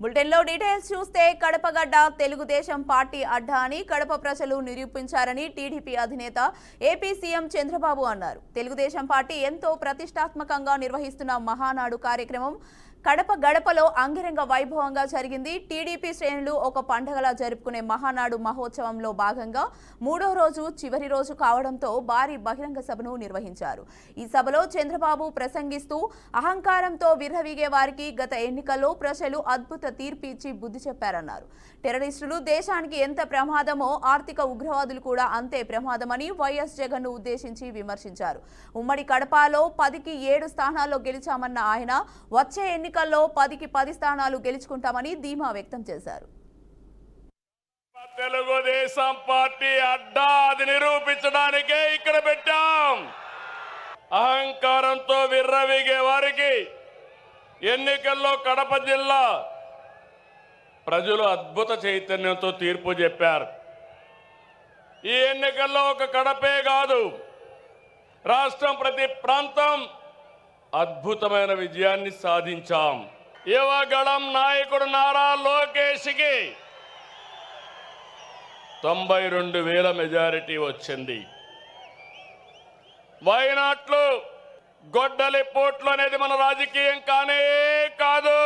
బులెటిన్లో డీటెయిల్స్ చూస్తే కడపగడ్డ తెలుగుదేశం పార్టీ అడ్డా అని కడప ప్రజలు నిరూపించారని టీడీపీ అధినేత ఏపీ సీఎం చంద్రబాబు అన్నారు. తెలుగుదేశం పార్టీ ఎంతో ప్రతిష్టాత్మకంగా నిర్వహిస్తున్న మహానాడు కార్యక్రమం కడప గడపలో అంగరంగ వైభవంగా జరిగింది. టీడీపీ శ్రేణులు ఒక పండగలా జరుపుకునే మహానాడు మహోత్సవంలో భాగంగా మూడో రోజు చివరి రోజు కావడంతో భారీ బహిరంగ సభను నిర్వహించారు. ఈ సభలో చంద్రబాబు ప్రసంగిస్తూ అహంకారంతో విర్రవీగే వారికి గత ఎన్నికల్లో ప్రజలు అద్భుత తీర్పు ఇచ్చి బుద్ధి చెప్పారన్నారు. టెర్రరిస్టులు దేశానికి ఎంత ప్రమాదమో ఆర్థిక ఉగ్రవాదులు కూడా అంతే ప్రమాదమని వైఎస్ జగన్ను ఉద్దేశించి విమర్శించారు. ఉమ్మడి కడపలో 10కి 7 స్థానాల్లో గెలిచామన్న ఆయన వచ్చే ఎన్నికల్లో 10కి 10 స్థానాలు గెలుచుకుంటామని ధీమా వ్యక్తం చేశారు. తెలుగుదేశం పార్టీ అడ్డా అది నిరూపించడానికే ఇక్కడ పెట్టాం. అహంకారంతో విర్రవీగే వారికి ఎన్నికల్లో కడప జిల్లా ప్రజలు అద్భుత చైతన్యంతో తీర్పు చెప్పారు. ఈ ఎన్నికల్లో ఒక కడపే కాదు, రాష్ట్రం ప్రతి ప్రాంతం అద్భుతమైన విజయాన్ని సాధించాం. యువగళం నాయకుడు నారా లోకేష్కి 92,000 మెజారిటీ వచ్చింది. వైనాట్లు గొడ్డలి పోట్లు అనేది మన రాజకీయం కానే కాదు.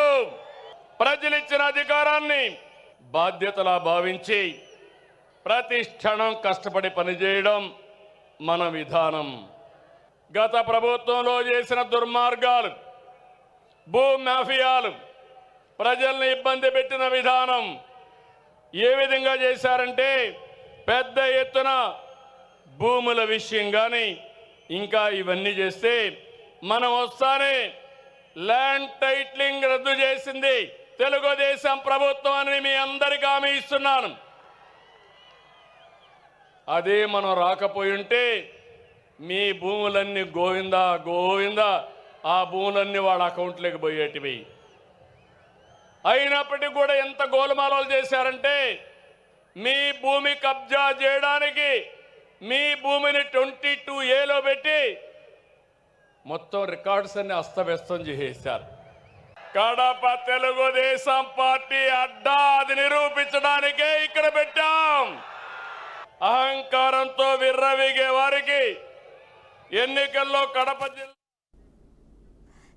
ప్రజలిచ్చిన అధికారాన్ని బాధ్యతలా భావించి ప్రతి క్షణం కష్టపడి పనిచేయడం మన విధానం. గత ప్రభుత్వంలో చేసిన దుర్మార్గాలు, భూ మాఫియాలు, ప్రజల్ని ఇబ్బంది పెట్టిన విధానం ఏ విధంగా చేశారంటే పెద్ద ఎత్తున భూముల విషయం కానీ ఇంకా ఇవన్నీ చేస్తే మనం వస్తానే ల్యాండ్ టైటిలింగ్ రద్దు చేసింది తెలుగుదేశం ప్రభుత్వం అని మీ అందరికీ హామీ ఇస్తున్నాను. అదే మనం రాకపోయి ఉంటే మీ భూములన్నీ గోవిందా గోవిందా ఆ భూములన్నీ వాళ్ళ అకౌంట్లోకి పోయేటివి. అయినప్పటికీ కూడా ఎంత గోలమాలాలు చేశారంటే మీ భూమి కబ్జా చేయడానికి మీ భూమిని 22A పెట్టి మొత్తం రికార్డ్స్ అన్ని అస్తవ్యస్తం చేసేశారు. కడప తెలుగుదేశం పార్టీ అడ్డా అది నిరూపించడానికే ఇక్కడ పెట్టాం. అహంకారంతో విర్రవీగే వారికి ఎన్నికల్లో కడప జిల్లా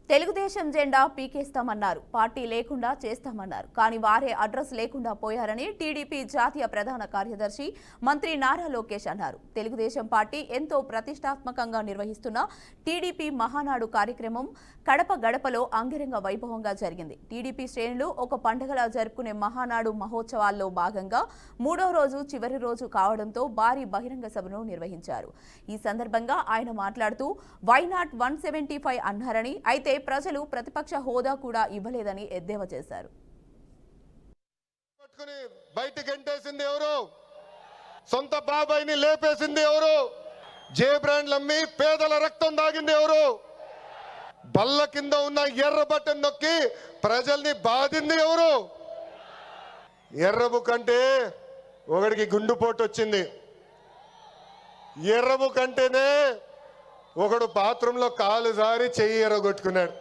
తెలుగుదేశం జెండా పీకేస్తామన్నారు, పార్టీ లేకుండా చేస్తామన్నారు. కానీ వారే అడ్రస్ లేకుండా పోయారని టీడీపీ జాతీయ ప్రధాన కార్యదర్శి మంత్రి నారా లోకేష్ అన్నారు. తెలుగుదేశం పార్టీ ఎంతో ప్రతిష్టాత్మకంగా నిర్వహిస్తున్న టీడీపీ మహానాడు కార్యక్రమం కడప గడపలో అంగరంగ వైభవంగా జరిగింది. టీడీపీ శ్రేణులు ఒక పండుగలా జరుపుకునే మహానాడు మహోత్సవాల్లో భాగంగా మూడో రోజు చివరి రోజు కావడంతో భారీ బహిరంగ సభను నిర్వహించారు. ఈ సందర్భంగా ఆయన మాట్లాడుతూ వైనాట్ 175 అన్నారని, అయితే ప్రజలు ప్రతిపక్ష హోదా కూడా ఇవ్వలేదని ఎద్దేవా చేశారు. బయటికి గంటేసింది ఎవరు? సొంత బాబాయిని లేపేసింది ఎవరు? జే బ్రాండ్లు అమ్మి పేదల రక్తం దాగింది ఎవరు? బల్ల కింద ఉన్న ఎర్ర బటన్ నొక్కి ప్రజల్ని బాధింది ఎవరు? ఎర్రబు కంటే ఒకడికి గుండుపోటు వచ్చింది. ఎర్రబు కంటేనే ఒకడు బాత్రూంలో కాలు జారి చెయ్యి ఎర్రగొట్టుకున్నాడు.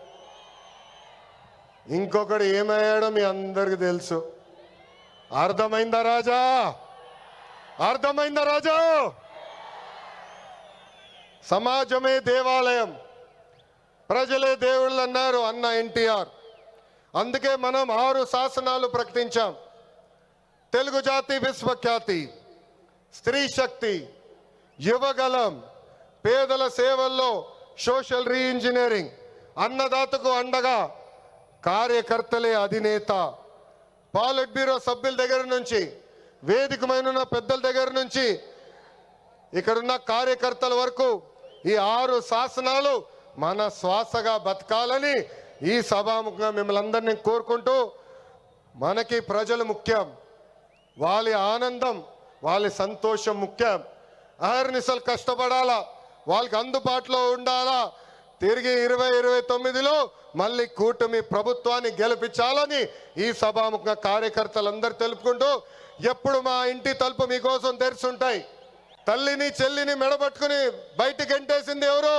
ఇంకొకడు ఏమయ్యాడో మీ అందరికి తెలుసు. అర్థమైందా రాజా? అర్థమైందా రాజా? సమాజమే దేవాలయం, ప్రజలే దేవుళ్ళు అన్నారు అన్న ఎన్టీఆర్. అందుకే మనం 6 శాసనాలు ప్రకటించాం. తెలుగు జాతి విశ్వఖ్యాతి, స్త్రీ శక్తి, యువగలం, పేదల సేవల్లో సోషల్ రీఇంజనీరింగ్, అన్నదాతకు అండగా కార్యకర్తలే అధినేత. పాలిట్ బ్యూరో సభ్యుల దగ్గర నుంచి, వేదికమైన పెద్దల దగ్గర నుంచి ఇక్కడున్న కార్యకర్తల వరకు ఈ 6 శాసనాలు మన శ్వాసగా బతకాలని ఈ సభాముఖంగా మిమ్మల్ని అందరినీ కోరుకుంటూ, మనకి ప్రజలు ముఖ్యం, వాళ్ళ ఆనందం వాళ్ళ సంతోషం ముఖ్యం. అహర్నిశలు కష్టపడాలా, వాళ్ళకి అందుబాటులో ఉండాలా. తిరిగి 2029లో మళ్ళీ కూటమి ప్రభుత్వాన్ని గెలిపించాలని ఈ సభాముఖంగా కార్యకర్తలందరూ తెలుపుకుంటూ, ఎప్పుడు మా ఇంటి తలుపు మీకోసం తెరిచుంటాయి. తల్లిని చెల్లిని మెడబట్టుకుని బయటికి గంటేసింది ఎవరు?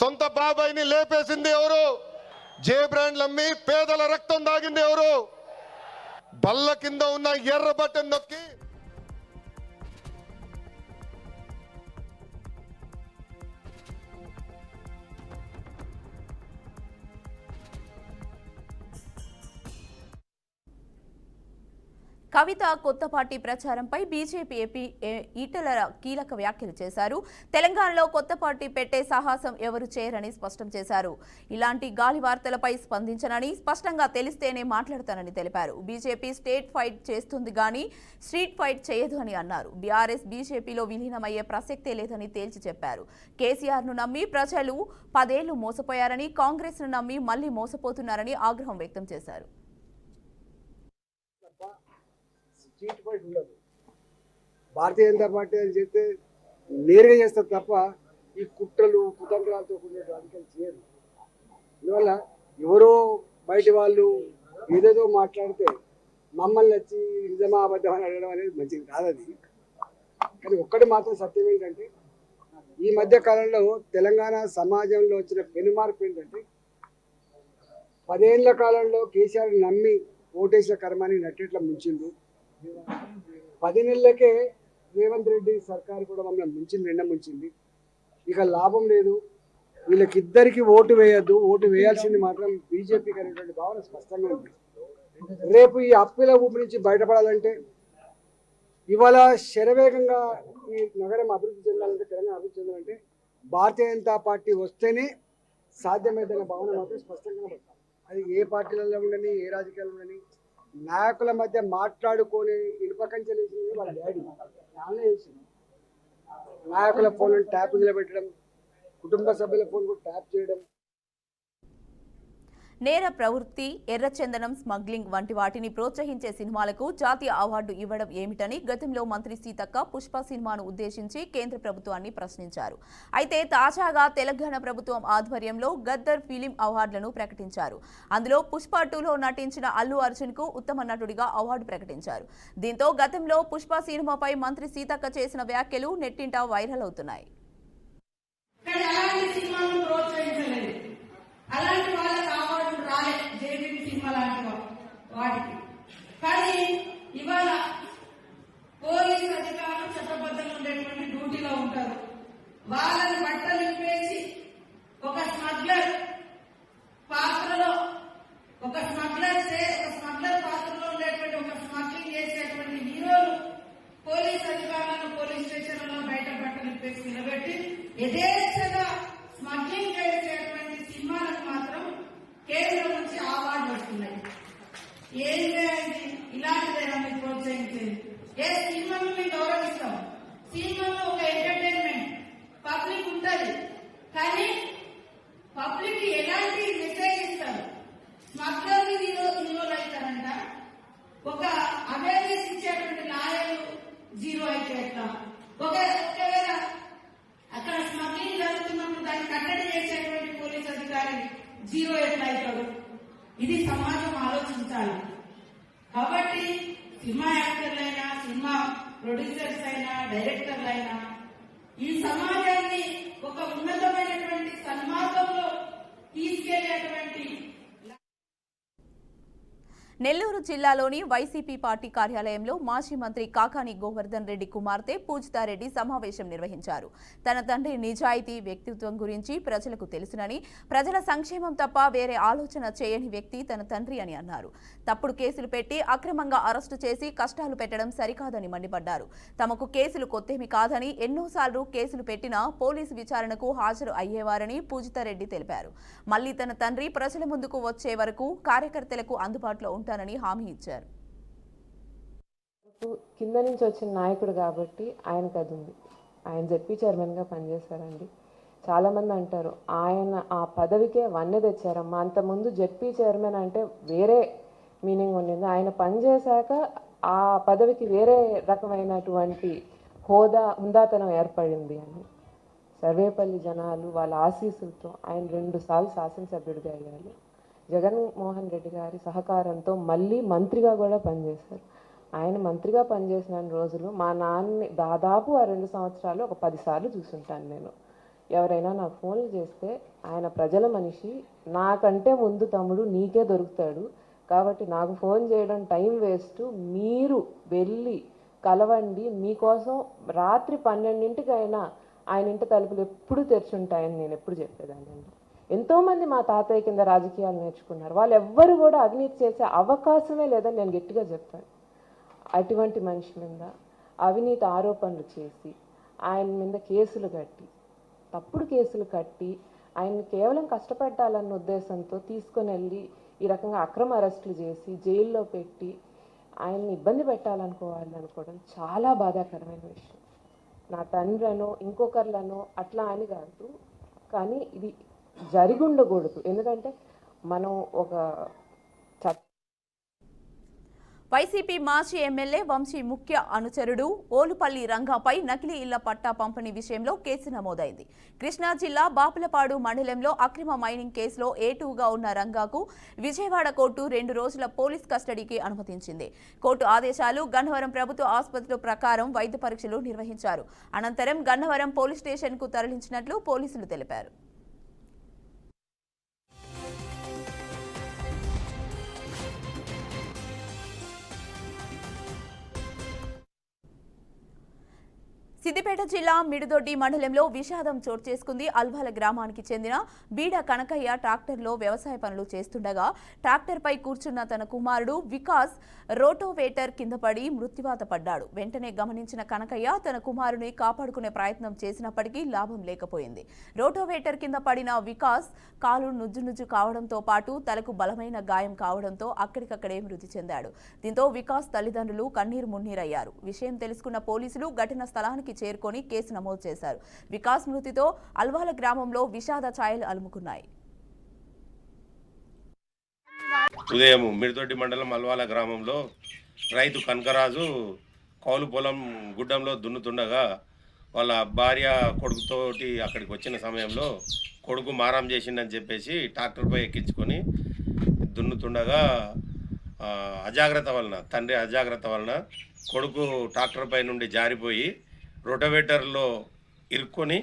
సొంత బాబాయిని లేపేసింది ఎవరు? జే బ్రాండ్లు అమ్మి పేదల రక్తం దాగింది ఎవరు? బల్ల కింద ఉన్న ఎర్ర బటన్ నొక్కి కవిత కొత్త పార్టీ ప్రచారంపై బీజేపీ ఎంపీ ఈటెల కీలక వ్యాఖ్యలు చేశారు. తెలంగాణలో కొత్త పార్టీ పెట్టే సాహసం ఎవరు చేయరని స్పష్టం చేశారు. ఇలాంటి గాలి వార్తలపై స్పందించనని, స్పష్టంగా తెలిస్తేనే మాట్లాడతానని తెలిపారు. బీజేపీ స్టేట్ ఫైట్ చేస్తుంది గానీ స్ట్రీట్ ఫైట్ చేయదు అని అన్నారు. బీఆర్ఎస్ బీజేపీలో విలీనమయ్యే ప్రసక్తే లేదని తేల్చి చెప్పారు. కేసీఆర్ను నమ్మి ప్రజలు 10 ఏళ్లు మోసపోయారని, కాంగ్రెస్ను నమ్మి మళ్లీ మోసపోతున్నారని ఆగ్రహం వ్యక్తం చేశారు. స్ట్రీట్ ఫైట్ ఉండదు. భారతీయ జనతా పార్టీ అని చెప్తే నేరుగా చేస్తారు తప్ప ఈ కుట్రలు కుతంత్రాలతో కూడిన రాజకీయాలు చేయరు. అందువల్ల ఎవరో బయట వాళ్ళు ఏదేదో మాట్లాడితే మమ్మల్ని వచ్చి నిజమా అబద్ధం అని అడగడం అనేది మంచిది కాదు. అది కానీ ఒక్కటి మాత్రం సత్యం ఏంటంటే ఈ మధ్య కాలంలో తెలంగాణ సమాజంలో వచ్చిన పెనుమార్పు ఏంటంటే 10 ఏళ్ల కాలంలో కేసీఆర్ నమ్మి ఓటేసిన కర్మాన్ని నట్టేట్లా ముంచింది. 10 నెలలకే రేవంత్ రెడ్డి సర్కారు కూడా మమ్మల్ని నిండా ముంచింది. ఇక లాభం లేదు, వీళ్ళకిద్దరికి ఓటు వేయద్దు, ఓటు వేయాల్సింది మాత్రం బీజేపీకి అనేటువంటి భావన స్పష్టంగా ఉంది. రేపు ఈ అప్పుల ఊపి నుంచి బయటపడాలంటే, ఇవాళ శరవేగంగా ఈ నగరం అభివృద్ధి చెందాలంటే, తెలంగాణ అభివృద్ధి చెందాలంటే భారతీయ జనతా పార్టీ వస్తేనే సాధ్యమైందన్న భావన మాత్రం స్పష్టంగా పడతాం. అది ఏ పార్టీలలో ఉండని, ఏ రాజకీయాలు ఉండని, నాయకుల మధ్య మాట్లాడుకొని ఇనుపకంచెలు వేసింది వాళ్ళ డాడీ నాన్న వేసింది. నాయకుల ఫోన్లను ట్యాప్ నిలబెట్టడం, కుటుంబ సభ్యుల ఫోన్ కూడా ట్యాప్ చేయడం, నేర ప్రవృత్తి, ఎర్రచందనం స్మగ్లింగ్ వంటి వాటిని ప్రోత్సహించే సినిమాలకు జాతీయ అవార్డు ఇవ్వడం ఏమిటని గతంలో మంత్రి సీతక్క పుష్ప సినిమాను ఉద్దేశించి కేంద్ర ప్రభుత్వాన్ని ప్రశ్నించారు. అయితే తాజాగా తెలంగాణ ప్రభుత్వం ఆధ్వర్యంలో గద్దర్ ఫిలిం అవార్డులను ప్రకటించారు. అందులో పుష్ప 2లో నటించిన అల్లు అర్జున్ కు ఉత్తమ నటుడిగా అవార్డు ప్రకటించారు. దీంతో గతంలో పుష్ప సినిమాపై మంత్రి సీతక్క చేసిన వ్యాఖ్యలు నెట్టింట వైరల్ అవుతున్నాయి. అలాంటి వాళ్ళకి అవార్డులు రాలే, జేబీపీ సినిమా లాంటి వాటికి. కానీ ఇవాళ పోలీసు అధికారులు చట్టబద్ధంగా ఉండేటువంటి డ్యూటీలో ఉంటారు. వాళ్ళని బట్టలు నింపేసి ఒక స్మగ్లర్ పాత్రలో, ఒక స్మగ్లర్ పాత్రలో ఉండేటువంటి ఒక స్మగ్లింగ్ చేసేటువంటి హీరోలు పోలీసు అధికారులను పోలీస్ స్టేషన్లలో బయట బట్టలు నింపేసి నిలబెట్టి యథేచ్ఛగా స్మగ్లింగ్ చేసేటువంటి సినిమాలకు మాత్రం కేంద్రం నుంచి అవార్డు వస్తున్నాయి. ఏంటి ఇలాంటిదైనా మీరు ప్రోత్సహించేది? ఏ సినిమాను మేము గౌరవిస్తాం. సినిమాలో ఒక ఎంటర్టైన్మెంట్ పబ్లిక్ ఉంటుంది, కానీ పబ్లిక్ ఎలాంటి మెసేజ్ ఇస్తారు? స్మగ్లర్ని హీరోలు అవుతారంట, ఒక అవేర్నెస్ ఇచ్చేటువంటి లాయర్లు జీరో అయితే ఎట్లా? ఒకవేళ అక్కడ స్మగ్లింగ్ జరుగుతున్నప్పుడు దాన్ని కట్టడి చేసేటువంటి పోలీస్ అధికారి జీరో ఎట్లా అవుతాడు? ఇది సమాజం ఆలోచించాలి. కాబట్టి సినిమా యాక్టర్లైనా, సినిమా ప్రొడ్యూసర్స్ అయినా, డైరెక్టర్లైనా ఈ సమాజాన్ని ఒక ఉన్నతమైనటువంటి సన్మార్గంలో తీసుకెళ్లేటువంటి. నెల్లూరు జిల్లాలోని వైసీపీ పార్టీ కార్యాలయంలో మాజీ మంత్రి కాకాని గోవర్ధన్ రెడ్డి కుమార్తె పూజితారెడ్డి సమావేశం నిర్వహించారు. తన తండ్రి నిజాయితీ, వ్యక్తిత్వం గురించి ప్రజలకు తెలుసునని, ప్రజల సంక్షేమం తప్ప వేరే ఆలోచన చేయని వ్యక్తి తన తండ్రి అని అన్నారు. తప్పుడు కేసులు పెట్టి అక్రమంగా అరెస్టు చేసి కష్టాలు పెట్టడం సరికాదని మండిపడ్డారు. తమకు కేసులు కొత్తేమి కాదని, ఎన్నోసార్లు కేసులు పెట్టినా పోలీసు విచారణకు హాజరు అయ్యేవారని పూజితారెడ్డి తెలిపారు. మళ్లీ తన తండ్రి ప్రజల ముందుకు వచ్చే వరకు కార్యకర్తలకు అందుబాటులో ఉంటానని హామీ ఇచ్చారు. కింద నుంచి వచ్చిన నాయకుడు కాబట్టి ఆయనకు అది ఉంది. ఆయన జెడ్పీ చైర్మన్గా పనిచేశారండి. చాలామంది అంటారు ఆయన ఆ పదవికే వన్నె తెచ్చారమ్మా, అంతకుముందు జెడ్పీ చైర్మన్ అంటే వేరే మీనింగ్ ఉండింది, ఆయన పనిచేశాక ఆ పదవికి వేరే రకమైనటువంటి హుందాతనం ఏర్పడింది అని. సర్వేపల్లి జనాలు వాళ్ళ ఆశీస్సులతో ఆయన 2 సార్లు శాసనసభ్యుడిగా అయ్యారు. జగన్మోహన్ రెడ్డి గారి సహకారంతో మళ్ళీ మంత్రిగా కూడా పనిచేశారు. ఆయన మంత్రిగా పనిచేసిన రోజులు మా నాన్నని దాదాపు ఆ 2 సంవత్సరాలు ఒక 10 సార్లు చూసుంటాను నేను. ఎవరైనా నాకు ఫోన్లు చేస్తే ఆయన ప్రజల మనిషి, నాకంటే ముందు తమ్ముడు నీకే దొరుకుతాడు, కాబట్టి నాకు ఫోన్ చేయడం టైం వేస్ట్. మీరు వెళ్ళి కలవండి. మీకోసం రాత్రి 12ంటికైనా ఆయన ఇంటి తలుపులు ఎప్పుడు తెరిచుంటాయని నేను ఎప్పుడు చెప్పేదానండి. ఎంతోమంది మా తాతయ్య కింద రాజకీయాలు నేర్చుకున్నారు. వాళ్ళు ఎవ్వరు కూడా అవినీతి చేసే అవకాశమే లేదని నేను గట్టిగా చెప్తాను. అటువంటి మనిషి మీద అవినీతి ఆరోపణలు చేసి ఆయన మీద కేసులు కట్టి, తప్పుడు కేసులు కట్టి, ఆయన్ని కేవలం కష్టపెట్టాలన్న ఉద్దేశంతో తీసుకొని వెళ్ళి ఈ రకంగా అక్రమ అరెస్టులు చేసి జైల్లో పెట్టి ఆయన్ని ఇబ్బంది పెట్టాలనుకోవడం చాలా బాధాకరమైన విషయం. నా తండ్రినో ఇంకొకర్లనో అట్లా అని కాదు, కానీ ఇది జరిగి ఉండకూడదు. ఎందుకంటే మనం ఒక వైసీపీ మాజీ ఎమ్మెల్యే వంశీ ముఖ్య అనుచరుడు ఓలుపల్లి రంగాపై నకిలీ ఇళ్ల పట్టా పంపిణీ విషయంలో కేసు నమోదైంది. కృష్ణా జిల్లా బాపులపాడు మండలంలో అక్రమ మైనింగ్ కేసులో ఏటూగా ఉన్న రంగాకు విజయవాడ కోర్టు 2 రోజుల పోలీస్ కస్టడీకి అనుమతించింది. కోర్టు ఆదేశాలు గన్నవరం ప్రభుత్వ ఆసుపత్రి ప్రకారం వైద్య పరీక్షలు నిర్వహించారు. అనంతరం గన్నవరం పోలీస్ స్టేషన్కు తరలించినట్లు పోలీసులు తెలిపారు. సిద్దిపేట జిల్లా మిడిదొడ్డి మండలంలో విషాదం చోటు చేసుకుంది. అల్వాల గ్రామానికి చెందిన బీడ కనకయ్య ట్రాక్టర్లో వ్యవసాయ పనులు చేస్తుండగా ట్రాక్టర్పై కూర్చున్న తన కుమారుడు వికాస్ రోటోవేటర్ కింద పడి మృత్యువాత పడ్డాడు. వెంటనే గమనించిన కనకయ్య తన కుమారుని కాపాడుకునే ప్రయత్నం చేసినప్పటికీ లాభం లేకపోయింది. రోటోవేటర్ కింద పడిన వికాస్ కాలు నుజ్జు కావడంతో పాటు తలకు బలమైన గాయం కావడంతో అక్కడికక్కడే మృతి చెందాడు. దీంతో వికాస్ తల్లిదండ్రులు కన్నీరు మున్నీరయ్యారు. విషయం తెలుసుకున్న పోలీసులు ఘటన స్థలానికి చేరుకొని కేసు నమోదు చేశారు. వికాస్ మృతితో అల్వాల గ్రామంలో విషాద ఛాయలు అలుముకున్నాయి. ఉదయం మిడిదొడ్డి మండలం అల్వాల గ్రామంలో రైతు కనకరాజు కౌలు పొలం గుడ్డంలో దున్నుతుండగా వాళ్ళ భార్య కొడుకుతోటి అక్కడికి వచ్చిన సమయంలో కొడుకు మారం చేసిందని చెప్పేసి ట్రాక్టర్పై ఎక్కించుకొని దున్నుతుండగా తండ్రి అజాగ్రత్త వలన కొడుకు ట్రాక్టర్ పై నుండి జారిపోయి రోటోవేటర్లో ఇరుక్కొని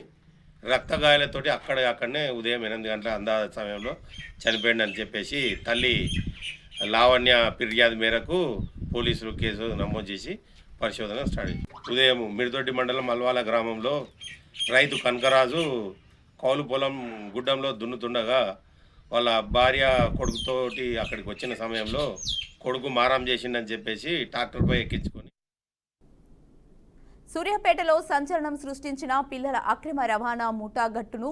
రక్తగాయాలతోటి అక్కడనే ఉదయం 8 గంటల అందాజ సమయంలో చనిపోయిందని చెప్పేసి తల్లి లావణ్య ఫిర్యాదు మేరకు పోలీసులు కేసు నమోదు చేసి పరిశోధన స్టార్ట్ చేశారు. ఉదయం మిడిదొడ్డి మండలం అల్వాల గ్రామంలో రైతు కనకరాజు కౌలు పొలం గుడ్డంలో దున్నుతుండగా వాళ్ళ భార్య కొడుకుతోటి అక్కడికి వచ్చిన సమయంలో కొడుకు మారం చేసిందని చెప్పేసి ట్రాక్టర్పై ఎక్కించుకొని సూర్యాపేటలో సంచలనం సృష్టించిన పిల్లల అక్రమ రవాణా ముఠాగట్టును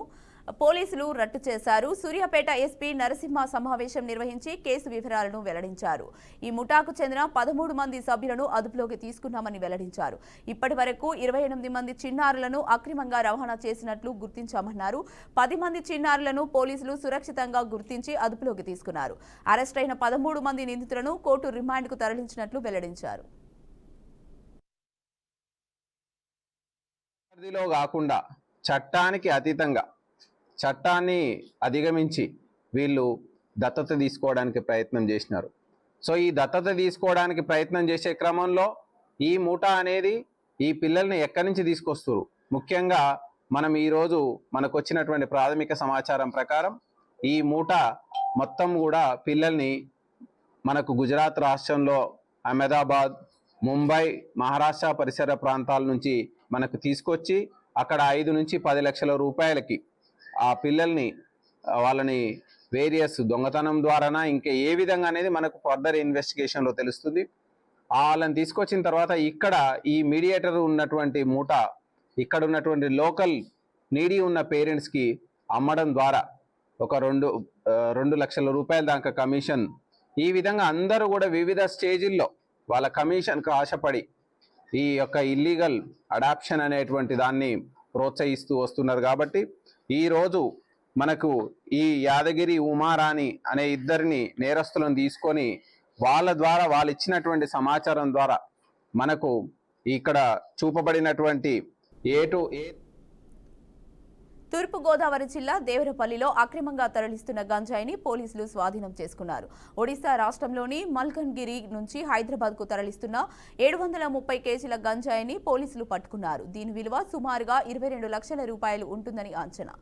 పోలీసులు రట్టు చేశారు. సూర్యాపేట ఎస్పీ నరసింహ సమావేశం నిర్వహించి కేసు వివరాలను వెల్లడించారు. ఈ ముఠాకు చెందిన 13 మంది సభ్యులను అదుపులోకి తీసుకున్నామని వెల్లడించారు. ఇప్పటి వరకు 28 మంది చిన్నారులను అక్రమంగా రవాణా చేసినట్లు గుర్తించామన్నారు. 10 మంది చిన్నారులను పోలీసులు సురక్షితంగా గుర్తించి అదుపులోకి తీసుకున్నారు. అరెస్ట్ అయిన 13 మంది నిందితులను కోర్టు రిమాండ్కు తరలించినట్లు వెల్లడించారు. కాకుండా చట్టానికి అతీతంగా చట్టాన్ని అధిగమించి వీళ్ళు దత్తత తీసుకోవడానికి ప్రయత్నం చేసినారు. సో ఈ దత్తత తీసుకోవడానికి ప్రయత్నం చేసే క్రమంలో ఈ ముఠా అనేది ఈ పిల్లల్ని ఎక్కడి నుంచి తీసుకొస్తారు. ముఖ్యంగా మనం ఈరోజు మనకు వచ్చినటువంటి ప్రాథమిక సమాచారం ప్రకారం ఈ ముఠా మొత్తం కూడా పిల్లల్ని మనకు గుజరాత్ రాష్ట్రంలో అహ్మదాబాద్, ముంబై, మహారాష్ట్ర పరిసర ప్రాంతాల నుంచి మనకు తీసుకొచ్చి అక్కడ 5 నుంచి 10 లక్షల రూపాయలకి ఆ పిల్లల్ని వాళ్ళని వేరియస్ దొంగతనం ద్వారానా ఇంకా ఏ విధంగా అనేది మనకు ఫర్దర్ ఇన్వెస్టిగేషన్లో తెలుస్తుంది. వాళ్ళని తీసుకొచ్చిన తర్వాత ఇక్కడ ఈ మీడియేటర్ ఉన్నటువంటి మూట ఇక్కడ ఉన్నటువంటి లోకల్ నీడీ ఉన్న పేరెంట్స్కి అమ్మడం ద్వారా ఒక 2 లక్షల రూపాయల దాకా కమిషన్. ఈ విధంగా అందరూ కూడా వివిధ స్టేజిల్లో వాళ్ళ కమిషన్కు ఆశపడి ఈ యొక్క ఇల్లీగల్ అడాప్షన్ అనేటువంటి దాన్ని ప్రోత్సహిస్తూ వస్తున్నారు. కాబట్టి ఈరోజు మనకు ఈ యాదగిరి, ఉమారాణి అనే ఇద్దరిని నేరస్తులను తీసుకొని వాళ్ళ ద్వారా వాళ్ళు ఇచ్చినటువంటి సమాచారం ద్వారా మనకు ఇక్కడ చూపబడినటువంటి తూర్పుగోదావరి జిల్లా దేవరపల్లిలో అక్రమంగా తరలిస్తున్న గంజాయిని పోలీసులు స్వాధీనం చేసుకున్నారు. ఒడిశా రాష్ట్రంలోని మల్కన్గిరి నుంచి హైదరాబాద్కు తరలిస్తున్న 730 కేజీల గంజాయిని పోలీసులు పట్టుకున్నారు. దీని విలువ సుమారుగా 22 లక్షల రూపాయలు ఉంటుందని అంచనా.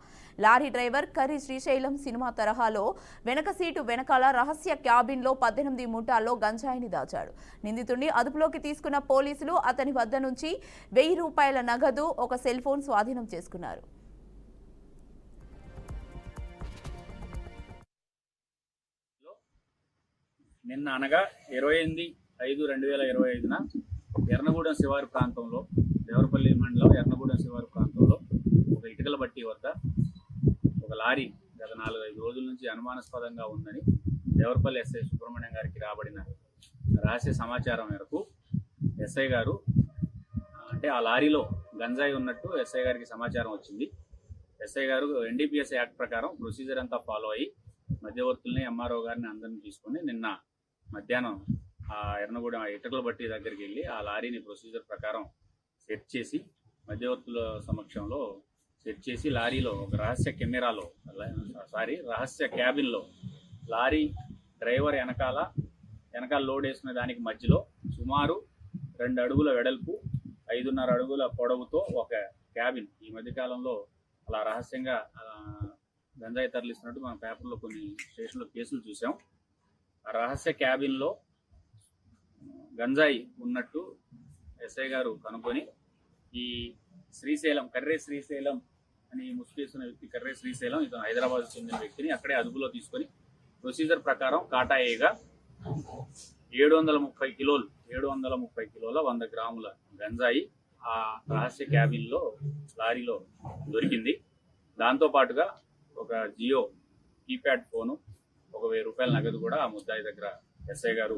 Lorry driver curry Srisailam cinema తరహాలో వెనక సీటు వెనకాల రహస్య క్యాబిన్లో 18 మూటాల్లో గంజాయిని దాచాడు. నిందితుడిని అదుపులోకి తీసుకున్న పోలీసులు అతని వద్ద నుంచి 1000 రూపాయల నగదు, ఒక సెల్ ఫోన్ స్వాధీనం చేసుకున్నారు. నిన్న అనగా 28/5/2025న ఎర్నగూడెం శివారు ప్రాంతంలో, దేవరపల్లి మండలం ఎర్నగూడెం శివారు ప్రాంతంలో ఒక ఇటుకల బట్టి వద్ద ఒక లారీ గత 4-5 రోజుల నుంచి అనుమానాస్పదంగా ఉందని దేవరపల్లి ఎస్ఐ సుబ్రహ్మణ్యం గారికి రాబడిన రహస్య సమాచారం మేరకు ఎస్ఐ గారు అంటే ఆ లారీలో గంజాయి ఉన్నట్టు ఎస్ఐ గారికి సమాచారం వచ్చింది. ఎస్ఐ గారు NDPS యాక్ట్ ప్రకారం ప్రొసీజర్ అంతా ఫాలో అయ్యి మధ్యవర్తుల్ని, MRO గారిని అందరినీ తీసుకొని నిన్న మధ్యాహ్నం ఆ ఎర్నగూడెం ఇటుకల బట్టి దగ్గరికి వెళ్ళి ఆ లారీని ప్రొసీజర్ ప్రకారం సెట్ చేసి మధ్యవర్తుల సమక్షంలో సెట్ చేసి లారీలో ఒక రహస్య క్యాబిన్లో లారీ డ్రైవర్ వెనకాల లోడ్ వేసుకునే దానికి మధ్యలో సుమారు 2 అడుగుల వెడల్పు 5.5 అడుగుల పొడవుతో ఒక క్యాబిన్, ఈ మధ్యకాలంలో అలా రహస్యంగా గంజాయి తరలిస్తున్నట్టు మన పేపర్లో కొన్ని స్టేషన్లో కేసులు చూసాం. ఆ రహస్య క్యాబిన్లో గంజాయి ఉన్నట్టు ఎస్ఐ గారు కనుక్కొని ఈ కర్రీ శ్రీశైలం అని ముసుగేస్తున్న వ్యక్తి కర్రీ శ్రీశైలం, ఇతను హైదరాబాద్ చెందిన వ్యక్తిని అక్కడే అదుపులో తీసుకొని ప్రొసీజర్ ప్రకారం కాటాయేగా 730 కిలోల 100 గ్రాముల గంజాయి ఆ రహస్య క్యాబిన్లో లారీలో దొరికింది. దాంతోపాటుగా ఒక జియో కీప్యాడ్ ఫోను, ఒక 1000 రూపాయల నగదు కూడా ఆ ముద్దాయి దగ్గర ఎస్ఐ గారు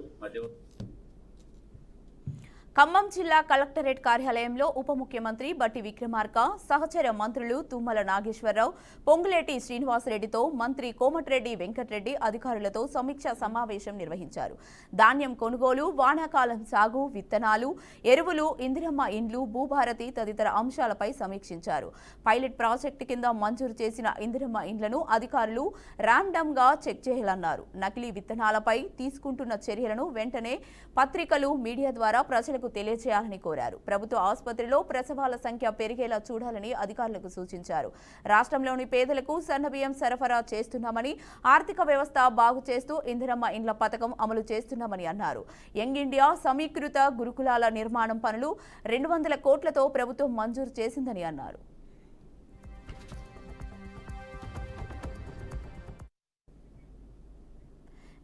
ఖమ్మం జిల్లా కలెక్టరేట్ కార్యాలయంలో ఉప ముఖ్యమంత్రి బట్టి విక్రమార్క, సహచర మంత్రులు తుమ్మల నాగేశ్వరరావు, పొంగులేటి శ్రీనివాసరెడ్డితో మంత్రి కోమటిరెడ్డి వెంకటరెడ్డి అధికారులతో సమీక్షా సమావేశం నిర్వహించారు. ధాన్యం కొనుగోలు, వానాకాలం సాగు, విత్తనాలు, ఎరువులు, ఇందిరమ్మ ఇండ్లు, భూభారతి తదితర అంశాలపై సమీక్షించారు. పైలట్ ప్రాజెక్టు కింద మంజూరు చేసిన ఇందిరమ్మ ఇండ్లను అధికారులు ర్యాండమ్గా చెక్ చేయాలన్నారు. నకిలీ విత్తనాలపై తీసుకుంటున్న చర్యలను వెంటనే పత్రికలు, మీడియా ద్వారా ప్రజలకు తెలియజేయాలని కోరారు. ప్రభుత్వ ఆసుపత్రిలో ప్రసవాల సంఖ్య పెరిగేలా చూడాలని అధికారులకు సూచించారు. రాష్ట్రంలోని పేదలకు సన్నబియ్యం సరఫరా చేస్తున్నామని, ఆర్థిక వ్యవస్థ బాగు చేస్తూ ఇందిరమ్మ ఇండ్ల పథకం అమలు చేస్తున్నామని అన్నారు. యంగ్ ఇండియా సమీకృత గురుకులాల నిర్మాణం పనులు 200 కోట్లతో ప్రభుత్వం మంజూరు చేసిందని అన్నారు.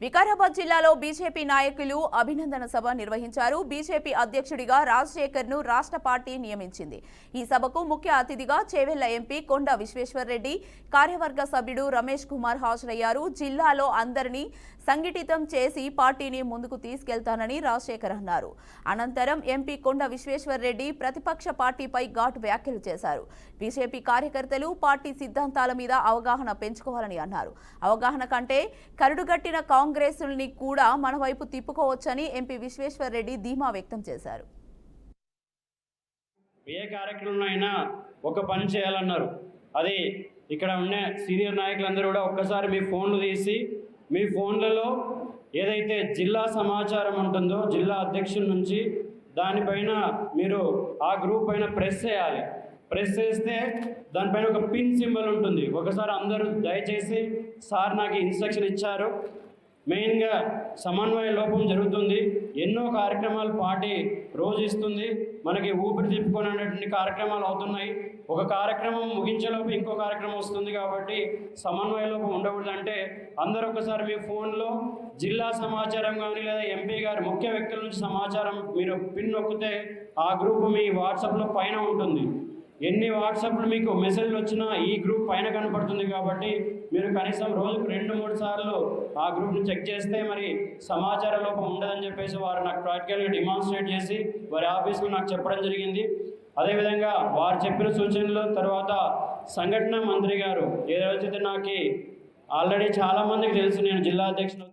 వికారాబాద్ జిల్లాలో బీజేపీ నాయకులు అభినందన సభ నిర్వహించారు. బీజేపీ అధ్యక్షుడిగా రాజశేఖర్ ను రాష్ట్ర పార్టీ నియమించింది. ఈ సభకు ముఖ్య అతిథిగా చేవెళ్ల ఎంపీ కొండ విశ్వేశ్వర్రెడ్డి, కార్యవర్గ సభ్యుడు రమేష్ కుమార్ హాజరయ్యారు. జిల్లాలో అందరినీ సంఘటితం చేసి పార్టీని ముందుకు తీసుకెళ్తానని రాజశేఖర్ అన్నారు. అనంతరం ఎంపీ కొండ విశ్వేశ్వర్రెడ్డి ప్రతిపక్ష పార్టీపై ఘాటు వ్యాఖ్యలు చేశారు. బీజేపీ కార్యకర్తలు పార్టీ సిద్ధాంతాల మీద అవగాహన పెంచుకోవాలని అన్నారు. అవగాహన కంటే కరుడుగట్టిన కాంగ్రెస్ని కూడా మన వైపు తిప్పుకోవచ్చని ఎంపీ విశ్వేశ్వర్రెడ్డి ధీమా వ్యక్తం చేశారు. ఏ కార్యక్రమంలో అయినా ఒక పని చేయాలన్నారు. అది ఇక్కడ ఉన్న సీనియర్ నాయకులందరూ కూడా ఒక్కసారి మీ ఫోన్లు తీసి మీ ఫోన్లలో ఏదైతే జిల్లా సమాచారం ఉంటుందో జిల్లా అధ్యక్షుల నుంచి దానిపైన మీరు ఆ గ్రూప్ పైన ప్రెస్ చేయాలి. ప్రెస్ చేస్తే దానిపైన ఒక పిన్ సింబల్ ఉంటుంది. ఒకసారి అందరూ దయచేసి సార్ నాకు ఇన్స్ట్రక్షన్ ఇచ్చారు, మెయిన్గా సమన్వయ లోపం జరుగుతుంది, ఎన్నో కార్యక్రమాలు పార్టీ రోజు ఇస్తుంది, మనకి ఊపిరి తిప్పుకునేటువంటి కార్యక్రమాలు అవుతున్నాయి, ఒక కార్యక్రమం ముగించేలోపు ఇంకో కార్యక్రమం వస్తుంది, కాబట్టి సమన్వయ లోపం ఉండకూడదంటే అందరూ ఒకసారి మీ ఫోన్లో జిల్లా సమాచారం కానీ లేదా ఎంపీ గారి ముఖ్య వ్యక్తుల నుంచి సమాచారం మీరు పిన్ నొక్కితే ఆ గ్రూప్ మీ వాట్సాప్లో పైన ఉంటుంది. ఎన్ని వాట్సాప్లు మీకు మెసేజ్లు వచ్చినా ఈ గ్రూప్ పైన కనపడుతుంది. కాబట్టి మీరు కనీసం రోజుకు 2-3 సార్లు ఆ గ్రూప్ని చెక్ చేస్తే మరి సమాచార లోపం ఉండదని చెప్పేసి వారు నాకు ప్రాక్టికల్గా డిమాన్స్ట్రేట్ చేసి వారి ఆఫీస్లో నాకు చెప్పడం జరిగింది. అదేవిధంగా వారు చెప్పిన సూచనల తర్వాత సంఘటన మంత్రి గారు ఏదైతే నాకు ఆల్రెడీ చాలామందికి తెలుసు, నేను జిల్లా అధ్యక్షుడు.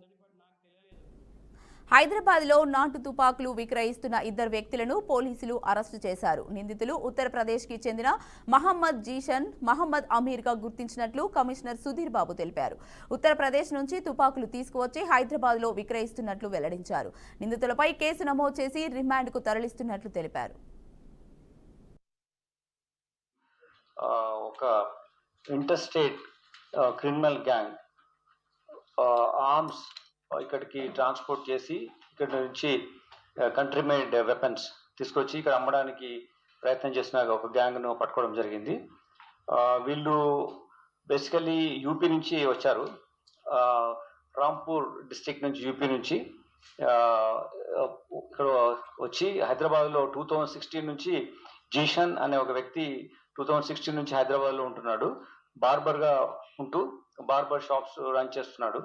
హైదరాబాద్లో నాటు తుపాకులు విక్రయిస్తున్న ఇద్దరు వ్యక్తులను పోలీసులు అరెస్టు చేశారు. నిందితులు ఉత్తరప్రదేశ్కి చెందిన మహమ్మద్ జీషన్, మహమ్మద్ అమీర్గా గుర్తించినట్లు కమిషనర్ సుధీర్ బాబు తెలిపారు. ఉత్తరప్రదేశ్ నుంచి తుపాకులు తీసుకువచ్చి హైదరాబాద్లో విక్రయిస్తున్నట్లు వెల్లడించారు. నిందితులపై కేసు నమోదు చేసి రిమాండ్కు తరలిస్తున్నట్లు తెలిపారు. ఒక ఇంటర్స్టేట్ క్రిమినల్ గ్యాంగ్ ఆర్మ్స్ ఇక్కడికి ట్రాన్స్పోర్ట్ చేసి ఇక్కడ నుంచి కంట్రీ మేడ్ వెపన్స్ తీసుకొచ్చి ఇక్కడ అమ్మడానికి ప్రయత్నం చేసిన ఒక గ్యాంగ్ను పట్టుకోవడం జరిగింది. వీళ్ళు బేసికలీ యూపీ నుంచి వచ్చారు. రాంపూర్ డిస్ట్రిక్ట్ నుంచి యూపీ నుంచి ఇక్కడ వచ్చి హైదరాబాద్లో 2016 నుంచి జీషన్ అనే ఒక వ్యక్తి 2016 నుంచి హైదరాబాద్లో ఉంటున్నాడు. బార్బర్గా ఉంటూ బార్బర్ షాప్స్ రన్ చేస్తున్నాడు.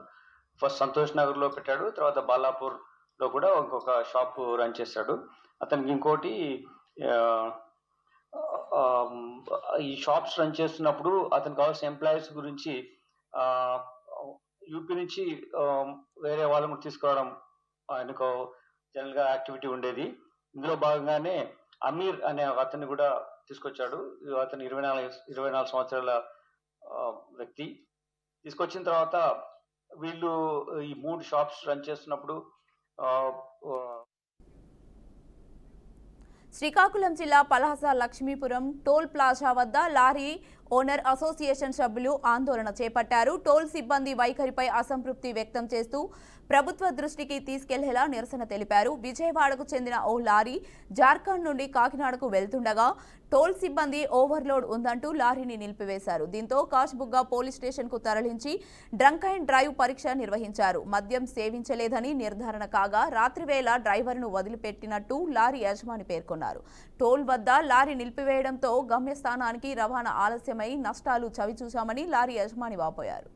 ఫస్ట్ సంతోష్ నగర్లో పెట్టాడు, తర్వాత బాలాపూర్లో కూడా ఇంకొక షాప్ రన్ చేశాడు. అతనికి ఇంకోటి ఈ షాప్స్ రన్ చేస్తున్నప్పుడు అతనికి కావాల్సిన ఎంప్లాయీస్ గురించి యూపీ నుంచి వేరే వాళ్ళని తీసుకురావడం ఆయనకు జనరల్గా యాక్టివిటీ ఉండేది. ఇందులో భాగంగానే అమీర్ అనే అతన్ని కూడా తీసుకొచ్చాడు. అతను 24 సంవత్సరాల వ్యక్తి. తీసుకొచ్చిన తర్వాత వీళ్ళు ఈ 3 షాప్స్ రన్ చేస్తున్నప్పుడు శ్రీకాకుళం జిల్లా పలాస లక్ష్మీపురం టోల్ ప్లాజా వద్ద లారీ ఓనర్ అసోసియేషన్ సభ్యులు ఆందోళన చేపట్టారు. టోల్ సిబ్బంది వైఖరిపై అసంతృప్తి వ్యక్తం చేస్తూ ప్రభుత్వ దృష్టికి తీసుకెళ్లేలా నిరసన తెలిపారు. విజయవాడకు చెందిన ఓ లారీ జార్ఖండ్ నుండి కాకినాడకు వెళ్తుండగా టోల్ సిబ్బంది ఓవర్లోడ్ ఉందంటూ లారీని నిలిపివేశారు. దీంతో కాష్బుగ్గా పోలీస్ స్టేషన్కు తరలించి డ్రంక్ అండ్ డ్రైవ్ పరీక్ష నిర్వహించారు. మద్యం సేవించలేదని నిర్ధారణ కాగా రాత్రివేళ డ్రైవర్ను వదిలిపెట్టినట్టు లారీ యజమాని పేర్కొన్నారు. టోల్ వద్ద లారీ నిలిపివేయడంతో గమ్యస్థానానికి రవాణా ఆలస్యమై నష్టాలు చవిచూశామని లారీ యజమాని వాపోయారు.